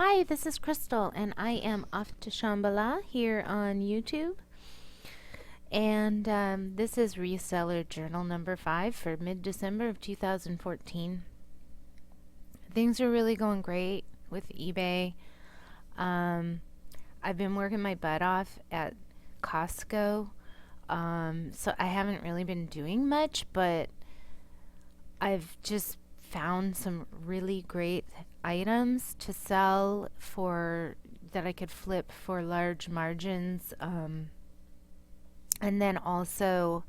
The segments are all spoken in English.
Hi, this is Crystal, and I am off to Shambhala here on YouTube. And this is Reseller Journal number 5 for mid-December of 2014. Things are really going great with eBay. Um, I've been working my butt off at Costco, so I haven't really been doing much, but I've just found some really great items to sell for that I could flip for large margins. And then also,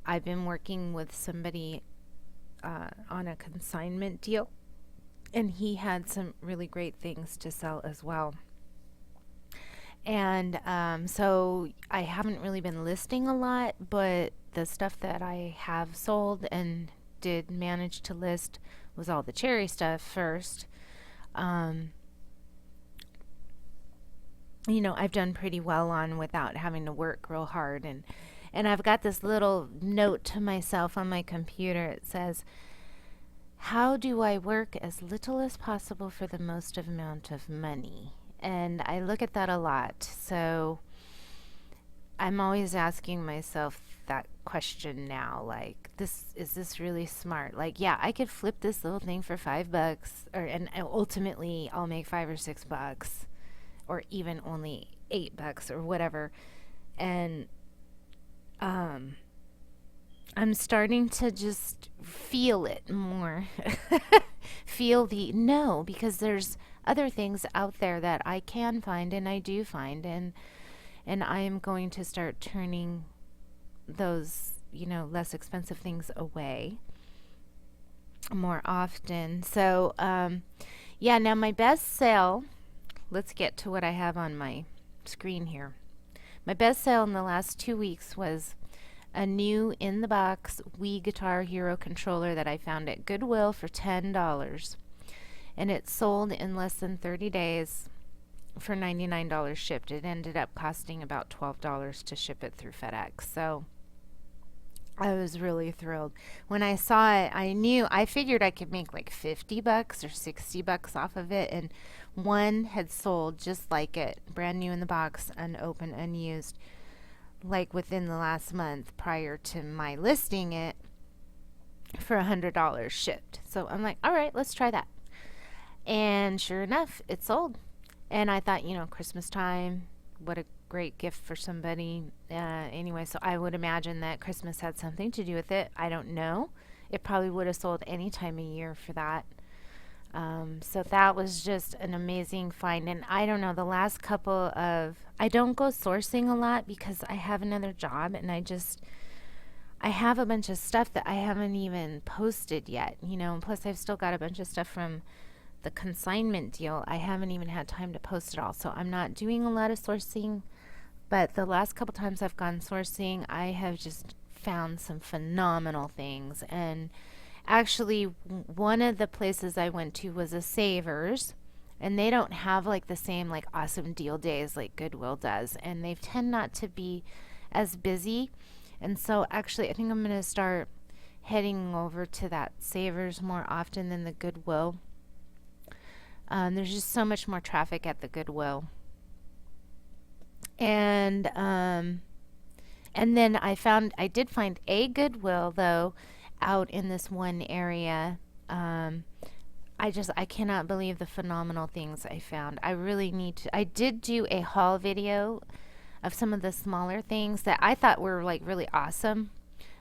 I've been working with somebody on a consignment deal, and he had some really great things to sell as well. And so I haven't really been listing a lot, but the stuff that I have sold and did manage to list was all the cherry stuff first. Um, I've done pretty well on without having to work real hard, and I've got this little note to myself on my computer. It says, "How do I work as little as possible for the most amount of money?" And I look at that a lot. So I'm always asking myself that question now, like, is this really smart? Like, yeah, I could flip this little thing for $5, and ultimately I'll make $5 or $6, or even only $8 or whatever. And um, I'm starting to just feel it more. Feel the no, because there's other things out there that I can find and I do find, and I am going to start turning those, less expensive things away more often. So, yeah, now my best sale, let's get to what I have on my screen here. My best sale in the last 2 weeks was a new in the box Wii Guitar Hero controller that I found at Goodwill for $10. And it sold in less than 30 days for $99 shipped. It ended up costing about $12 to ship it through FedEx. So I was really thrilled. When I saw it, I figured I could make like $50 or $60 off of it, and one had sold just like it, brand new in the box, unopened, unused, like within the last month prior to my listing it for $100 shipped. So I'm like, all right, let's try that. And sure enough, it sold. And I thought, Christmas time, what a great gift for somebody. Anyway, so I would imagine that Christmas had something to do with it. I don't know. It probably would have sold any time of year for that. So that was just an amazing find. And I don't know, the last couple of, I don't go sourcing a lot because I have another job, and I have a bunch of stuff that I haven't even posted yet, and plus I've still got a bunch of stuff from the consignment deal. I haven't even had time to post it all. So I'm not doing a lot of sourcing, but the last couple times I've gone sourcing, I have just found some phenomenal things. And actually, one of the places I went to was a Savers, and they don't have like the same like awesome deal days like Goodwill does, and they tend not to be as busy. And so actually, I think I'm going to start heading over to that Savers more often than the Goodwill. There's just so much more traffic at the Goodwill. And then I did find a Goodwill though out in this one area. I cannot believe the phenomenal things I found. I really need to. I did do a haul video of some of the smaller things that I thought were like really awesome,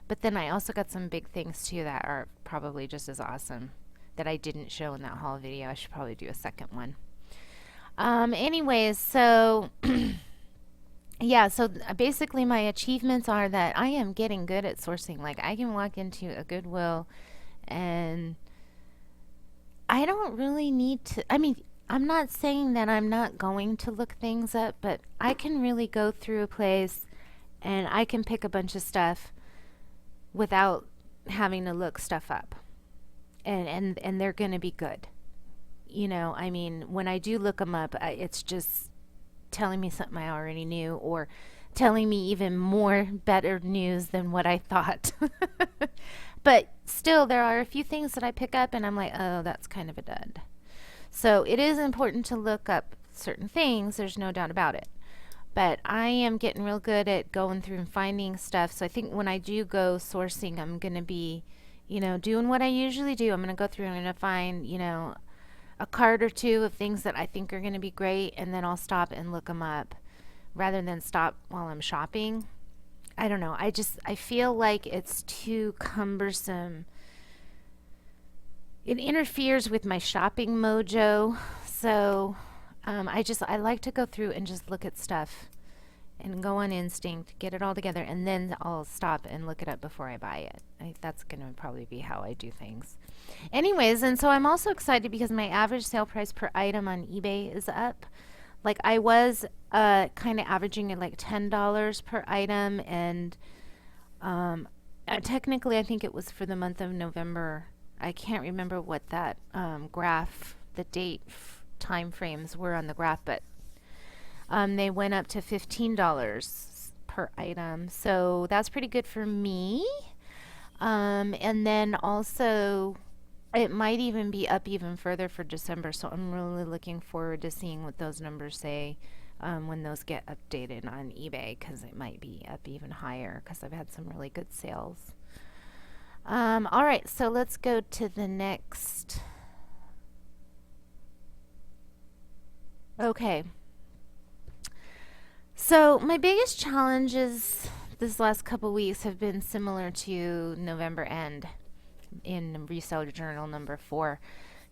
but then I also got some big things too that are probably just as awesome that I didn't show in that haul video. I should probably do a second one. Anyways, so yeah, so basically my achievements are that I am getting good at sourcing. Like, I can walk into a Goodwill and I don't really need to, I'm not saying that I'm not going to look things up, but I can really go through a place and I can pick a bunch of stuff without having to look stuff up. And they're going to be good. When I do look them up, it's just telling me something I already knew, or telling me even more better news than what I thought. But still, there are a few things that I pick up and I'm like, oh, that's kind of a dud. So it is important to look up certain things, there's no doubt about it. But I am getting real good at going through and finding stuff. So I think when I do go sourcing, I'm going to be, doing what I usually do. I'm going to go through and I'm going to find, a card or two of things that I think are going to be great, and then I'll stop and look them up rather than stop while I'm shopping. I don't know. I feel like it's too cumbersome. It interferes with my shopping mojo. So I like to go through and just look at stuff and go on instinct, get it all together, and then I'll stop and look it up before I buy it. That's going to probably be how I do things. Anyways, and so I'm also excited because my average sale price per item on eBay is up. Like I was kind of averaging at like $10 per item, and technically I think it was for the month of November. I can't remember what that graph, the date time frames were on the graph, but they went up to $15 per item. So that's pretty good for me. And then also it might even be up even further for December. So I'm really looking forward to seeing what those numbers say when those get updated on eBay, because it might be up even higher because I've had some really good sales. All right, so let's go to the next. Okay. So my biggest challenges this last couple weeks have been similar to November end in Reseller Journal number 4.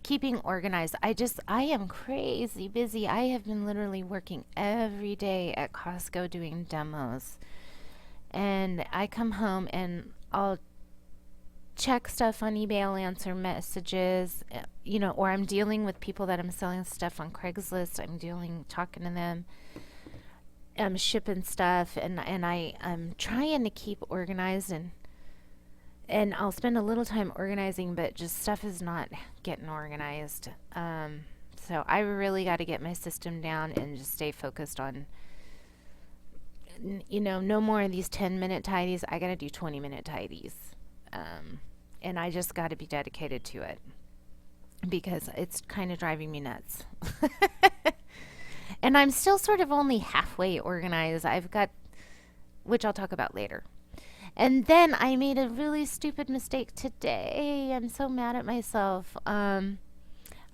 Keeping organized. I am crazy busy. I have been literally working every day at Costco doing demos. And I come home and I'll check stuff on eBay, I'll answer messages, or I'm dealing with people that I'm selling stuff on Craigslist. Talking to them. I'm shipping stuff, and I'm trying to keep organized, and I'll spend a little time organizing, but just stuff is not getting organized. So I really got to get my system down and just stay focused on, no more of these 10-minute tidies. I got to do 20-minute tidies. And I just got to be dedicated to it because it's kind of driving me nuts. And I'm still sort of only halfway organized. Which I'll talk about later. And then I made a really stupid mistake today. I'm so mad at myself. I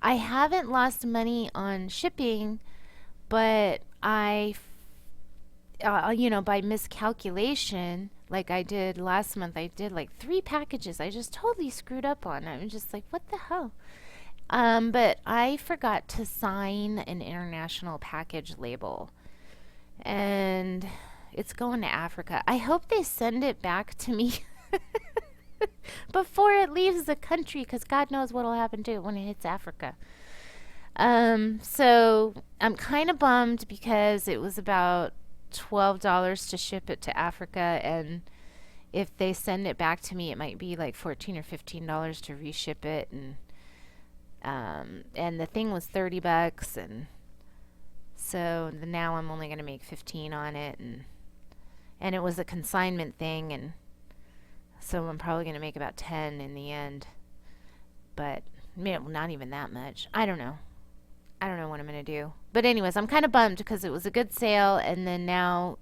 haven't lost money on shipping, but by miscalculation, like I did last month, I did like 3 packages I just totally screwed up on. I was just like, what the hell? But I forgot to sign an international package label, and it's going to Africa. I hope they send it back to me before it leaves the country, because God knows what will happen to it when it hits Africa. So I'm kind of bummed because it was about $12 to ship it to Africa, and if they send it back to me, it might be like $14 or $15 to reship it, and the thing was $30, and so now I'm only going to make 15 on it, and it was a consignment thing, and so I'm probably going to make about 10 in the end, but not even that much. I don't know what I'm going to do. But anyways, I'm kind of bummed because it was a good sale, and then now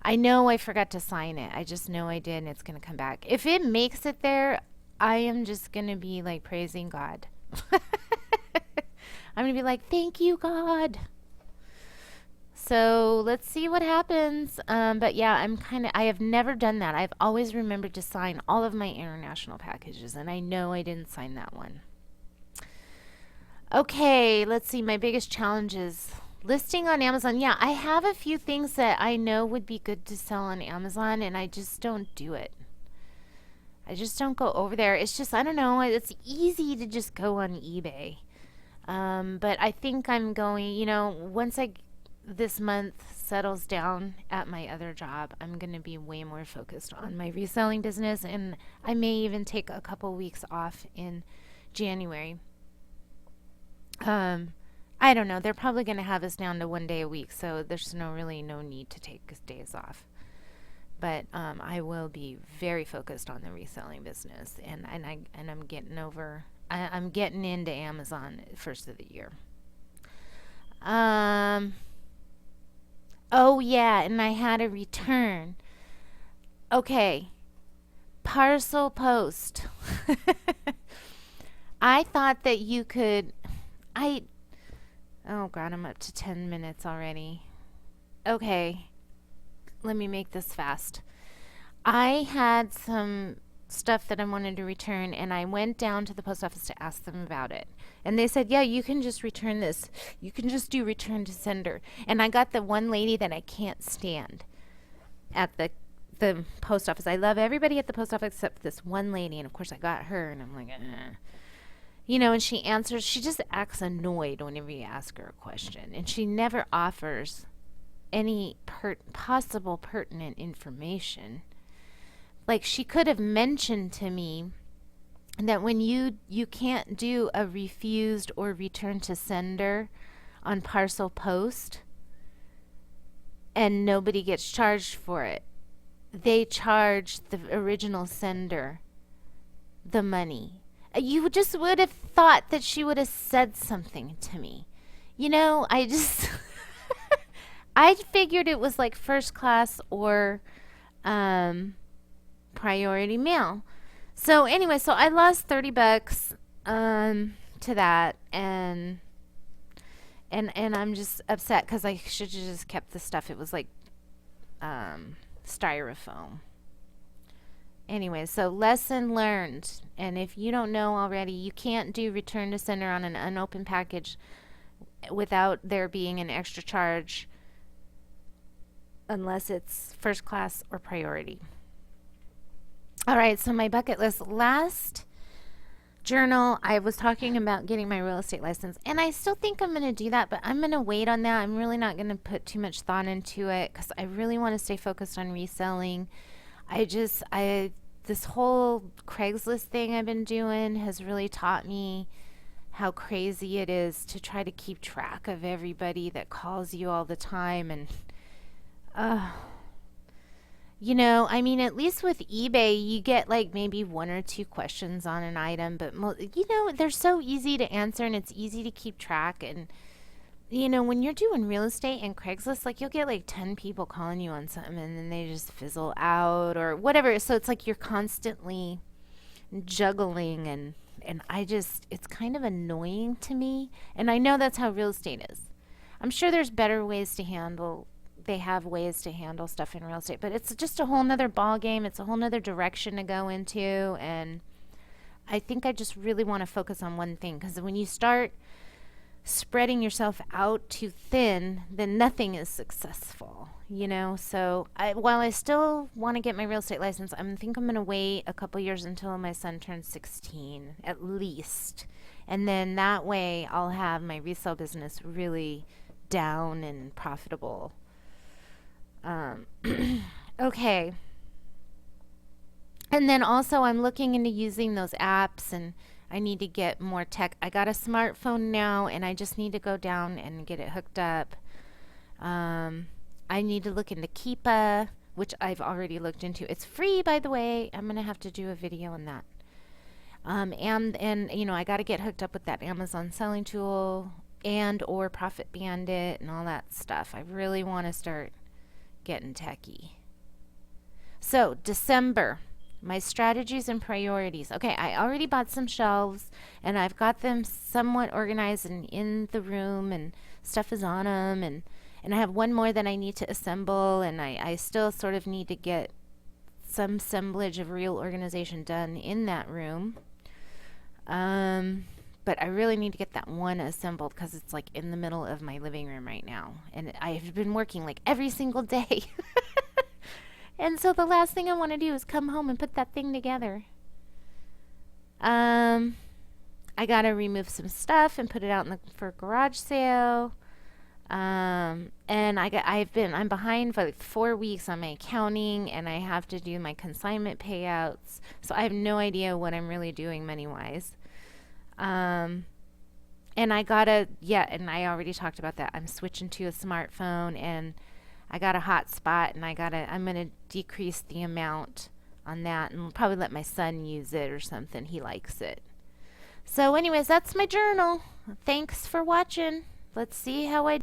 I know I forgot to sign it. I just know I did, and it's going to come back. If it makes it there, I am just going to be like praising God. I'm going to be like, thank you, God. So let's see what happens. But yeah, I have never done that. I've always remembered to sign all of my international packages, and I know I didn't sign that one. Okay, let's see. My biggest challenges. Listing on Amazon. Yeah, I have a few things that I know would be good to sell on Amazon, and I just don't do it. I just don't go over there. It's just, I don't know. It's easy to just go on eBay. But I think I'm going, once this month settles down at my other job, I'm going to be way more focused on my reselling business, and I may even take a couple weeks off in January. I don't know. They're probably going to have us down to 1 day a week, so there's really no need to take days off. But I will be very focused on the reselling business, and I'm getting over I'm getting into Amazon first of the year. Um, oh yeah, and I had a return. Okay, parcel post. I thought that you could. I. Oh god, I'm up to 10 minutes already. Okay, let me make this fast. I had some stuff that I wanted to return, and I went down to the post office to ask them about it. And they said, yeah, you can just return this. You can just do return to sender. And I got the one lady that I can't stand at the post office. I love everybody at the post office except this one lady. And of course, I got her, and I'm like, you know, and she answers, she just acts annoyed whenever you ask her a question. And she never offers any possible pertinent information. Like, she could have mentioned to me that when you can't do a refused or return to sender on parcel post and nobody gets charged for it. They charge the original sender the money. You just would have thought that she would have said something to me. You know, I just I figured it was like first class or priority mail. So anyway, so I lost $30 to that, and I'm just upset because I should have just kept the stuff. It was like styrofoam. Anyway, so lesson learned. And if you don't know already, you can't do return to sender on an unopened package without there being an extra charge unless it's first class or priority. All right, so my bucket list. Last journal, I was talking about getting my real estate license, and I still think I'm going to do that, but I'm going to wait on that. I'm really not going to put too much thought into it because I really want to stay focused on reselling. This whole Craigslist thing I've been doing has really taught me how crazy it is to try to keep track of everybody that calls you all the time. And you know, I mean, at least with eBay, you get like maybe one or two questions on an item, but you know, they're so easy to answer and it's easy to keep track. And you know, when you're doing real estate and Craigslist, like you'll get like 10 people calling you on something and then they just fizzle out or whatever. So it's like you're constantly juggling, and it's kind of annoying to me. And I know that's how real estate is. I'm sure there's better ways to handle they have ways to handle stuff in real estate, but it's just a whole nother ball game. It's a whole nother direction to go into, and I think I just really want to focus on one thing, because when you start spreading yourself out too thin, then nothing is successful, you know. So while I still want to get my real estate license, I think I'm going to wait a couple years until my son turns 16 at least, and then that way I'll have my resale business really down and profitable. Okay. And then also I'm looking into using those apps, and I need to get more tech. I got a smartphone now, and I just need to go down and get it hooked up. I need to look into Keepa, which I've already looked into. It's free, by the way. I'm going to have to do a video on that. And you know, I got to get hooked up with that Amazon selling tool and or Profit Bandit and all that stuff. I really want to start getting techie. So December, my strategies and priorities. Okay, I already bought some shelves, and I've got them somewhat organized and in the room, and stuff is on them, and I have one more that I need to assemble, and I still sort of need to get some assemblage of real organization done in that room. But I really need to get that one assembled because it's like in the middle of my living room right now, and I've been working like every single day. And so the last thing I want to do is come home and put that thing together. I got to remove some stuff and put it out for a garage sale. And I'm behind for like 4 weeks on my accounting, and I have to do my consignment payouts. So I have no idea what I'm really doing money-wise. And and I already talked about that. I'm switching to a smartphone, and I got a hotspot, and I'm going to decrease the amount on that and probably let my son use it or something. He likes it. So anyways, that's my journal. Thanks for watching. Let's see how I